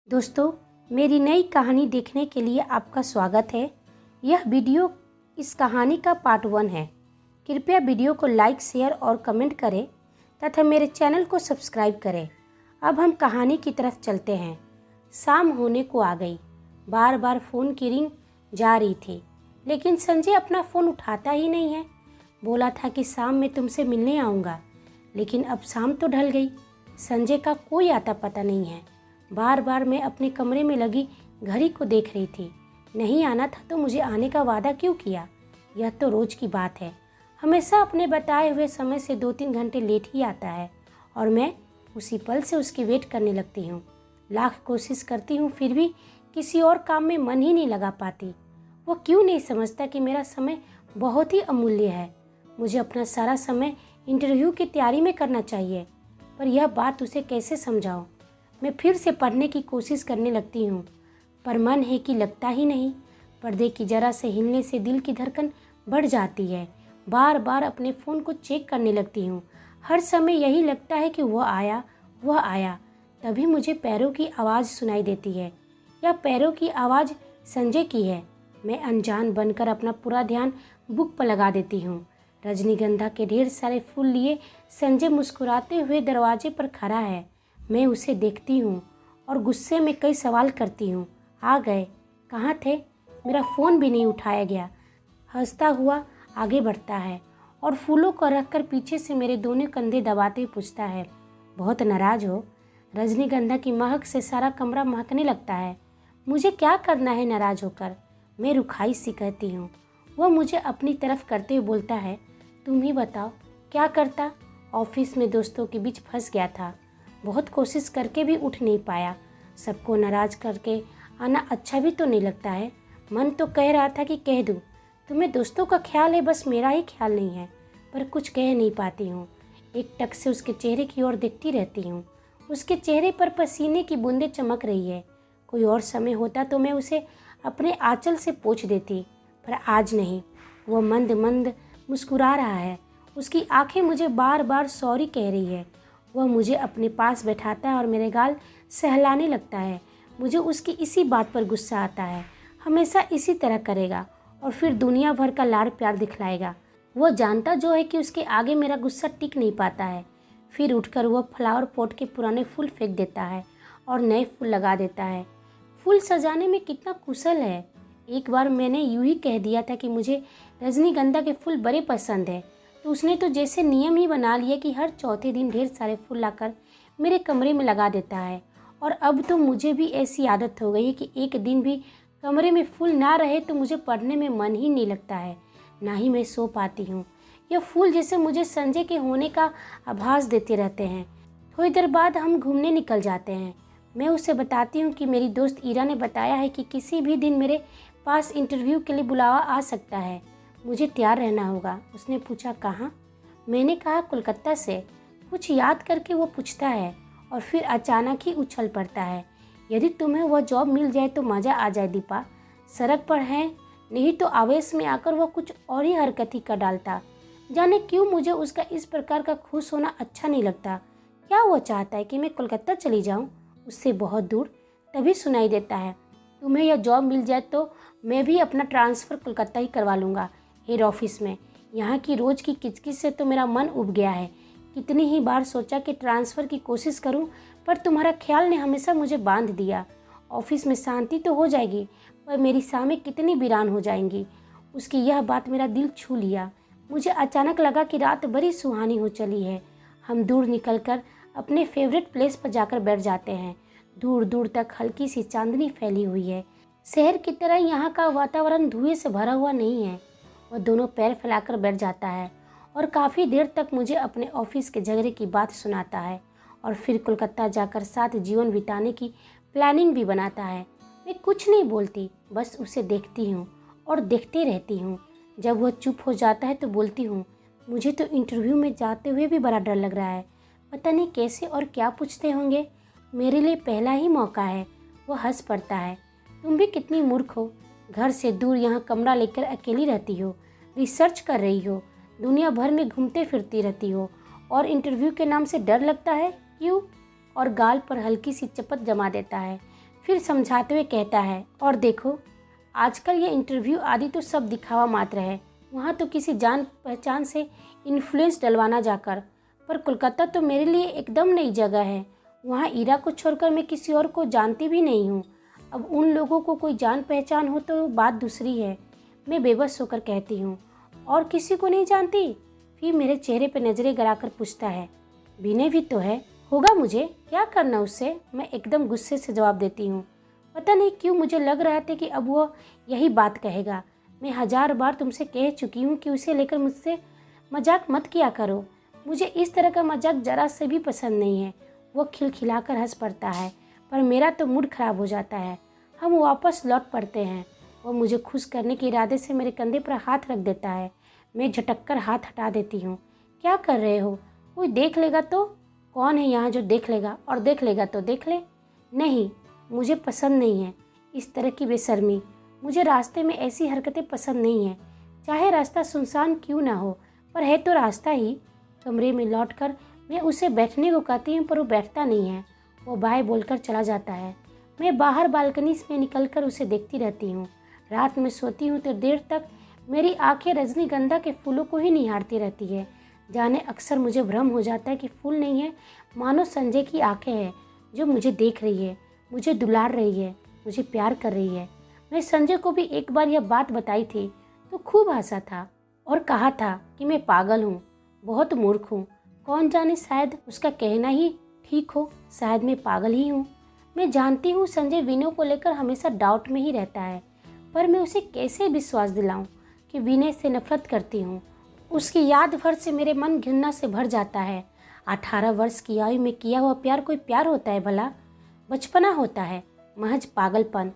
दोस्तों, मेरी नई कहानी देखने के लिए आपका स्वागत है। यह वीडियो इस कहानी का पार्ट 1 है। कृपया वीडियो को लाइक, शेयर और कमेंट करें तथा मेरे चैनल को सब्सक्राइब करें। अब हम कहानी की तरफ चलते हैं। शाम होने को आ गई। बार बार फ़ोन की रिंग जा रही थी, लेकिन संजय अपना फ़ोन उठाता ही नहीं है। बोला था कि शाम में तुमसे मिलने आऊँगा, लेकिन अब शाम तो ढल गई। संजय का कोई आता पता नहीं है। बार बार मैं अपने कमरे में लगी घड़ी को देख रही थी। नहीं आना था तो मुझे आने का वादा क्यों किया? यह तो रोज़ की बात है। हमेशा अपने बताए हुए समय से 2-3 घंटे लेट ही आता है और मैं उसी पल से उसकी वेट करने लगती हूँ। लाख कोशिश करती हूँ, फिर भी किसी और काम में मन ही नहीं लगा पाती। वो क्यों नहीं समझता कि मेरा समय बहुत ही अमूल्य है। मुझे अपना सारा समय इंटरव्यू की तैयारी में करना चाहिए, पर यह बात उसे कैसे समझाऊँ? मैं फिर से पढ़ने की कोशिश करने लगती हूँ, पर मन है कि लगता ही नहीं। पर्दे की जरा से हिलने से दिल की धड़कन बढ़ जाती है। बार बार अपने फ़ोन को चेक करने लगती हूँ। हर समय यही लगता है कि वह आया। तभी मुझे पैरों की आवाज़ सुनाई देती है। यह पैरों की आवाज़ संजय की है। मैं अनजान बनकर अपना पूरा ध्यान बुक पर लगा देती हूँ। रजनीगंधा के ढेर सारे फूल लिए संजय मुस्कुराते हुए दरवाजे पर खड़ा है। मैं उसे देखती हूँ और गुस्से में कई सवाल करती हूँ। आ गए? कहाँ थे? मेरा फ़ोन भी नहीं उठाया गया। हंसता हुआ आगे बढ़ता है और फूलों को रखकर पीछे से मेरे दोनों कंधे दबाते हुए पूछता है, बहुत नाराज़ हो? रजनीगंधा की महक से सारा कमरा महकने लगता है। मुझे क्या करना है नाराज़ होकर? मैं रुखाई सी कहती हूँ। वह मुझे अपनी तरफ करते हुए बोलता है, तुम ही बताओ क्या करता? ऑफिस में दोस्तों के बीच फंस गया था। बहुत कोशिश करके भी उठ नहीं पाया। सबको नाराज़ करके आना अच्छा भी तो नहीं लगता है। मन तो कह रहा था कि कह दूँ, तुम्हें दोस्तों का ख्याल है, बस मेरा ही ख्याल नहीं है, पर कुछ कह नहीं पाती हूँ। एक टक से उसके चेहरे की ओर देखती रहती हूँ। उसके चेहरे पर पसीने की बूंदें चमक रही है। कोई और समय होता तो मैं उसे अपने आंचल से पोंछ देती, पर आज नहीं। वह मंद मंद मुस्कुरा रहा है। उसकी आंखें मुझे बार बार सॉरी कह रही है। वह मुझे अपने पास बैठाता है और मेरे गाल सहलाने लगता है। मुझे उसकी इसी बात पर गुस्सा आता है। हमेशा इसी तरह करेगा और फिर दुनिया भर का लाड़ प्यार दिखलाएगा। वह जानता जो है कि उसके आगे मेरा गुस्सा टिक नहीं पाता है। फिर उठकर वह फ्लावर पॉट के पुराने फूल फेंक देता है और नए फूल लगा देता है। फूल सजाने में कितना कुशल है। एक बार मैंने यूं ही कह दिया था कि मुझे रजनीगंधा के फूल बड़े पसंद है, तो उसने तो जैसे नियम ही बना लिया कि हर चौथे दिन ढेर सारे फूल लाकर मेरे कमरे में लगा देता है। और अब तो मुझे भी ऐसी आदत हो गई है कि एक दिन भी कमरे में फूल ना रहे तो मुझे पढ़ने में मन ही नहीं लगता है, ना ही मैं सो पाती हूँ। यह फूल जैसे मुझे संजय के होने का आभास देते रहते हैं। थोड़ी देर बाद हम घूमने निकल जाते हैं। मैं उसे बताती हूँ कि मेरी दोस्त ईरा ने बताया है कि किसी भी दिन मेरे पास इंटरव्यू के लिए बुलावा आ सकता है। मुझे तैयार रहना होगा। उसने पूछा, कहाँ? मैंने कहा, कोलकाता से। कुछ याद करके वो पूछता है और फिर अचानक ही उछल पड़ता है, यदि तुम्हें वह जॉब मिल जाए तो मज़ा आ जाए दीपा। सड़क पर है, नहीं तो आवेश में आकर वह कुछ और ही हरकत ही कर डालता। जाने क्यों मुझे उसका इस प्रकार का खुश होना अच्छा नहीं लगता। क्या वो चाहता है कि मैं कोलकाता चली जाऊँ? उससे बहुत दूर। तभी सुनाई देता है, तुम्हें यह जॉब मिल जाए तो मैं भी अपना ट्रांसफ़र कोलकाता ही करवा लूँगा, हेड ऑफिस में। यहाँ की रोज़ की किचकिच से तो मेरा मन उब गया है। कितनी ही बार सोचा कि ट्रांसफ़र की कोशिश करूँ, पर तुम्हारा ख्याल ने हमेशा मुझे बांध दिया। ऑफिस में शांति तो हो जाएगी, पर मेरी शामें कितनी वीरान हो जाएंगी। उसकी यह बात मेरा दिल छू लिया। मुझे अचानक लगा कि रात बड़ी सुहानी हो चली है। हम दूर निकलकर अपने फेवरेट प्लेस पर जाकर बैठ जाते हैं। दूर दूर तक हल्की सी चांदनी फैली हुई है। शहर की तरह यहाँ का वातावरण धुएं से भरा हुआ नहीं है। वह दोनों पैर फैलाकर बैठ जाता है और काफ़ी देर तक मुझे अपने ऑफिस के झगड़े की बात सुनाता है और फिर कोलकाता जाकर साथ जीवन बिताने की प्लानिंग भी बनाता है। मैं कुछ नहीं बोलती, बस उसे देखती हूँ और देखते रहती हूँ। जब वह चुप हो जाता है तो बोलती हूँ, मुझे तो इंटरव्यू में जाते हुए भी बड़ा डर लग रहा है। पता नहीं कैसे और क्या पूछते होंगे। मेरे लिए पहला ही मौका है। वह हंस पड़ता है, तुम भी कितनी मूर्ख हो। घर से दूर यहाँ कमरा लेकर अकेली रहती हो, रिसर्च कर रही हो, दुनिया भर में घूमते फिरती रहती हो, और इंटरव्यू के नाम से डर लगता है, क्यों? और गाल पर हल्की सी चपत जमा देता है। फिर समझाते हुए कहता है, और देखो आजकल ये इंटरव्यू आदि तो सब दिखावा मात्र है, वहाँ तो किसी जान पहचान से इन्फ्लुएंस डलवाना जाकर, पर कोलकाता तो मेरे लिए एकदम नई जगह है। वहाँ ईरा को छोड़कर मैं किसी और को जानती भी नहीं हूँ। अब उन लोगों को कोई जान पहचान हो तो बात दूसरी है। मैं बेबस होकर कहती हूँ, और किसी को नहीं जानती? फिर मेरे चेहरे पर नजरें गड़ाकर पूछता है, विनय भी तो है, होगा, मुझे क्या करना उससे? मैं एकदम गुस्से से जवाब देती हूँ। पता नहीं क्यों मुझे लग रहा था कि अब वो यही बात कहेगा। मैं 1000 बार तुमसे कह चुकी हूँ कि उसे लेकर मुझसे मजाक मत किया करो। मुझे इस तरह का मजाक जरा से भी पसंद नहीं है। वो खिलखिलाकर हंस पड़ता है, पर मेरा तो मूड खराब हो जाता है। हम वापस लौट पड़ते हैं। वो मुझे खुश करने के इरादे से मेरे कंधे पर हाथ रख देता है। मैं झटक कर हाथ हटा देती हूँ। क्या कर रहे हो? कोई देख लेगा तो? कौन है यहाँ जो देख लेगा? और देख लेगा तो देख ले। नहीं, मुझे पसंद नहीं है इस तरह की बेशर्मी। मुझे रास्ते में ऐसी हरकतें पसंद नहीं हैं, चाहे रास्ता सुनसान क्यों ना हो, पर है तो रास्ता ही। कमरे में लौटकर मैं उसे बैठने को कहती हूँ, पर वो बैठता नहीं है। वो बाय बोलकर चला जाता है। मैं बाहर बालकनी में निकलकर उसे देखती रहती हूँ। रात में सोती हूँ तो देर तक मेरी आंखें रजनीगंधा के फूलों को ही निहारती रहती है। जाने अक्सर मुझे भ्रम हो जाता है कि फूल नहीं है, मानो संजय की आंखें हैं जो मुझे देख रही है, मुझे दुलार रही है, मुझे प्यार कर रही है। मैं संजय को भी एक बार यह बात बताई थी तो खूब हंसा था और कहा था कि मैं पागल हूँ, बहुत मूर्ख हूँ। कौन जाने, शायद उसका कहना ही ठीक हो, शायद मैं पागल ही हूँ। मैं जानती हूँ संजय विनय को लेकर हमेशा डाउट में ही रहता है, पर मैं उसे कैसे विश्वास दिलाऊं कि विनय से नफरत करती हूँ। उसकी याद भर से मेरे मन घृणा से भर जाता है। 18 वर्ष की आयु में किया हुआ प्यार कोई प्यार होता है भला? बचपना होता है, महज पागलपन।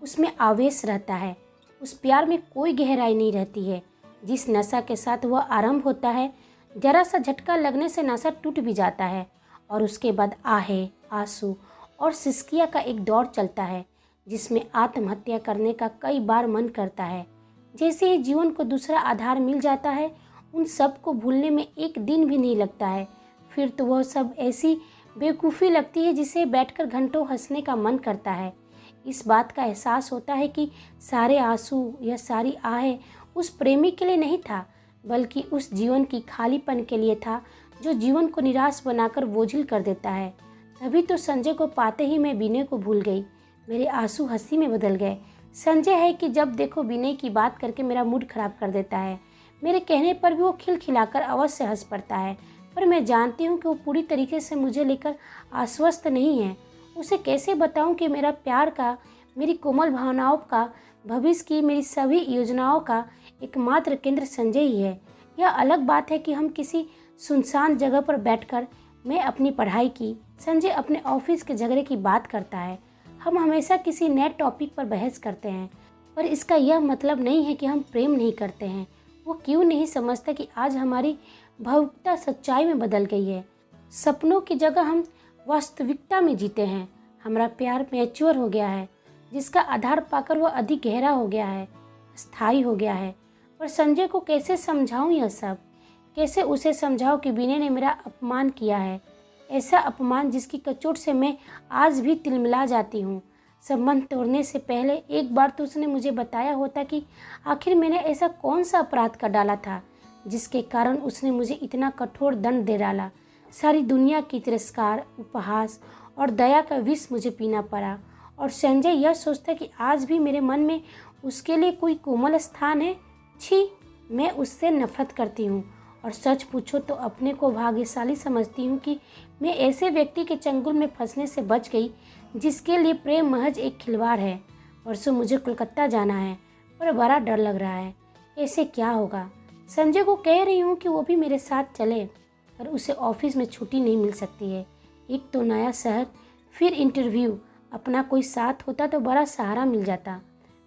उसमें आवेश रहता है, उस प्यार में कोई गहराई नहीं रहती है। जिस नशा के साथ वह आरंभ होता है, जरा सा झटका लगने से नशा टूट भी जाता है और उसके बाद आहे, आंसू और सिसकिया का एक दौर चलता है जिसमें आत्महत्या करने का कई बार मन करता है। जैसे ही जीवन को दूसरा आधार मिल जाता है, उन सब को भूलने में एक दिन भी नहीं लगता है। फिर तो वह सब ऐसी बेवकूफ़ी लगती है जिसे बैठकर घंटों हंसने का मन करता है। इस बात का एहसास होता है कि सारे आंसू या सारी आहें उस प्रेमी के लिए नहीं था, बल्कि उस जीवन की खालीपन के लिए था जो जीवन को निराश बनाकर बोझिल कर देता है। तभी तो संजय को पाते ही मैं विनय को भूल गई। मेरे आंसू हंसी में बदल गए। संजय है कि जब देखो विनय की बात करके मेरा मूड खराब कर देता है। मेरे कहने पर भी वो खिलखिलाकर अवश्य हंस पड़ता है, पर मैं जानती हूँ कि वो पूरी तरीके से मुझे लेकर आश्वस्त नहीं है। उसे कैसे बताऊँ कि मेरा प्यार का, मेरी कोमल भावनाओं का, भविष्य की मेरी सभी योजनाओं का एकमात्र केंद्र संजय ही है। यह अलग बात है कि हम किसी सुनसान जगह पर बैठकर, मैं अपनी पढ़ाई की, संजय अपने ऑफिस के झगड़े की बात करता है। हम हमेशा किसी नए टॉपिक पर बहस करते हैं, पर इसका यह मतलब नहीं है कि हम प्रेम नहीं करते हैं। वो क्यों नहीं समझता कि आज हमारी भावुकता सच्चाई में बदल गई है। सपनों की जगह हम वास्तविकता में जीते हैं। हमारा प्यार मैच्योर हो गया है, जिसका आधार पाकर वह अधिक गहरा हो गया है, स्थायी हो गया है। पर संजय को कैसे समझाऊं यह सब? कैसे उसे समझाऊं कि विनय ने मेरा अपमान किया है, ऐसा अपमान जिसकी कचोट से मैं आज भी तिलमिला जाती हूँ। संबंध तोड़ने से पहले एक बार तो उसने मुझे बताया होता कि आखिर मैंने ऐसा कौन सा अपराध कर डाला था जिसके कारण उसने मुझे इतना कठोर दंड दे डाला। सारी दुनिया की तिरस्कार, उपहास और दया का विष मुझे पीना पड़ा। और संजय यह सोचता कि आज भी मेरे मन में उसके लिए कोई कोमल स्थान है। छी, मैं उससे नफरत करती हूँ और सच पूछो तो अपने को भाग्यशाली समझती हूँ कि मैं ऐसे व्यक्ति के चंगुल में फंसने से बच गई जिसके लिए प्रेम महज एक खिलवाड़ है। परसों मुझे कोलकाता जाना है, पर बड़ा डर लग रहा है। ऐसे क्या होगा? संजय को कह रही हूँ कि वो भी मेरे साथ चले, पर उसे ऑफिस में छुट्टी नहीं मिल सकती है। एक तो नया शहर, फिर इंटरव्यू। अपना कोई साथ होता तो बड़ा सहारा मिल जाता।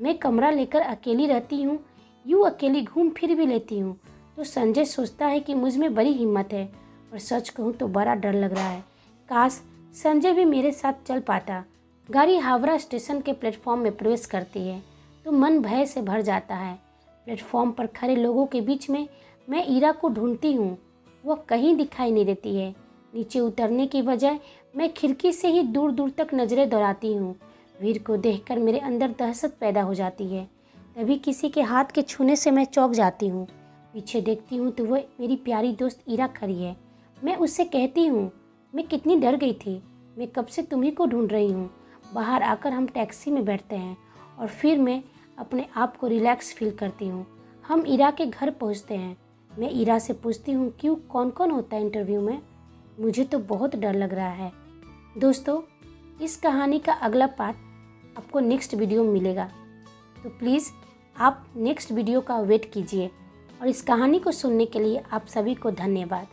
मैं कमरा लेकर अकेली रहती हूँ, यूँ अकेली घूम फिर भी लेती हूँ तो संजय सोचता है कि मुझ में बड़ी हिम्मत है, और सच कहूँ तो बड़ा डर लग रहा है। काश संजय भी मेरे साथ चल पाता। गाड़ी हावड़ा स्टेशन के प्लेटफॉर्म में प्रवेश करती है तो मन भय से भर जाता है। प्लेटफॉर्म पर खड़े लोगों के बीच में मैं ईरा को ढूंढती हूँ, वह कहीं दिखाई नहीं देती है। नीचे उतरने की बजाय मैं खिड़की से ही दूर दूर तक नज़रें दौड़ाती हूँ। वीर को देखकर मेरे अंदर दहशत पैदा हो जाती है। तभी किसी के हाथ के छूने से मैं चौंक जाती हूँ। पीछे देखती हूँ तो वह मेरी प्यारी दोस्त इरा खड़ी है। मैं उससे कहती हूँ, मैं कितनी डर गई थी, मैं कब से तुम्ही को ढूंढ रही हूँ। बाहर आकर हम टैक्सी में बैठते हैं और फिर मैं अपने आप को रिलैक्स फील करती हूँ। हम इरा के घर पहुँचते हैं। मैं इरा से पूछती हूँ, क्यों, कौन कौन होता है इंटरव्यू में? मुझे तो बहुत डर लग रहा है। दोस्तों, इस कहानी का अगला पार्ट आपको नेक्स्ट वीडियो में मिलेगा, तो प्लीज़ आप नेक्स्ट वीडियो का वेट कीजिए। और इस कहानी को सुनने के लिए आप सभी को धन्यवाद।